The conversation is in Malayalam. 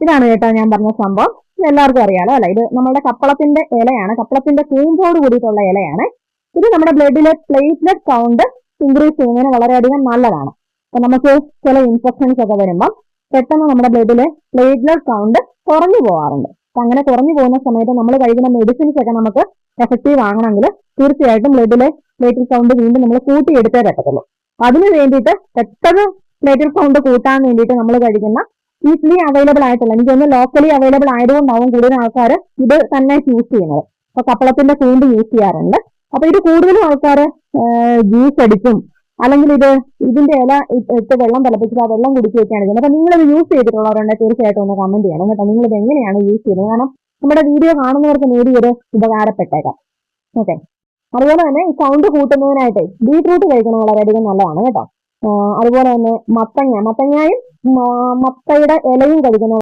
ഇതാണ് കേട്ടോ ഞാൻ പറഞ്ഞ സംഭവം. ഇത് എല്ലാവർക്കും അറിയാലോ അല്ലെ. ഇത് നമ്മുടെ കപ്പളത്തിന്റെ ഇലയാണ്, കപ്പളത്തിന്റെ കൂമ്പോട് കൂടിയിട്ടുള്ള ഇലയാണ്. ഇത് നമ്മുടെ ബ്ലഡിലെ പ്ലേറ്റ്ലെറ്റ് കൗണ്ട് ഇൻക്രീസ് ചെയ്യുന്നതിന് വളരെയധികം നല്ലതാണ്. അപ്പൊ നമുക്ക് ചില ഇൻഫെക്ഷൻസ് ഒക്കെ വരുമ്പോൾ പെട്ടെന്ന് നമ്മുടെ ബ്ലഡിലെ പ്ലേറ്റ്ലെറ്റ് കൗണ്ട് കുറഞ്ഞു പോകാറുണ്ട്. അപ്പൊ അങ്ങനെ കുറഞ്ഞു പോകുന്ന സമയത്ത് നമ്മൾ കഴിക്കുന്ന മെഡിസിൻസ് ഒക്കെ നമുക്ക് എഫക്റ്റീവ് ആകണമെങ്കിൽ തീർച്ചയായിട്ടും ബ്ലഡിലെ പ്ലേറ്റ്ലെറ്റ് കൗണ്ട് വീണ്ടും നമ്മൾ കൂട്ടിയെടുത്തേ പറ്റത്തുള്ളൂ. അതിന് വേണ്ടിയിട്ട് പെട്ടെന്ന് പ്ലേറ്റ്ലെറ്റ് കൗണ്ട് കൂട്ടാൻ വേണ്ടിയിട്ട് നമ്മൾ കഴിക്കുന്ന ഈസിലി അവൈലബിൾ ആയിട്ടുള്ള, എനിക്കൊന്ന് ലോക്കലി അവൈലബിൾ ആയതുകൊണ്ടാവും കൂടുതൽ ആൾക്കാർ ഇത് തന്നെ യൂസ് ചെയ്യുന്നത്. അപ്പൊ കപ്പളത്തിന്റെ കൂമ്പ് യൂസ് ചെയ്യാറുണ്ട്. അപ്പൊ ഇത് കൂടുതലും ആൾക്കാർ ജ്യൂസ് അടിക്കും, അല്ലെങ്കിൽ ഇതിന്റെ ഇല ഇട്ട് വെള്ളം തിളപ്പിച്ചിട്ട് ആ വെള്ളം കുടിക്കുകയൊക്കെയാണ് ചെയ്യുന്നത്. അപ്പൊ നിങ്ങളിത് യൂസ് ചെയ്തിട്ടുള്ളവരുണ്ടെങ്കിൽ തീർച്ചയായിട്ടും ഒന്ന് കമന്റ് ചെയ്യണം കേട്ടോ, നിങ്ങളിത് എങ്ങനെയാണ് യൂസ് ചെയ്യുന്നത്. കാരണം നമ്മുടെ വീഡിയോ കാണുന്നവർക്ക് നേടിയൊരു ഉപകാരപ്പെട്ടേക്കാം. ഓക്കെ. അതുപോലെ തന്നെ ഈ കൗണ്ട് കൂട്ടുന്നതിനായിട്ട് ബീട്രൂട്ട് കഴിക്കുന്നത് വളരെയധികം നല്ലതാണ് കേട്ടോ. അതുപോലെ തന്നെ മത്തങ്ങയും മത്തയുടെ ഇലയും കഴിക്കുന്നത്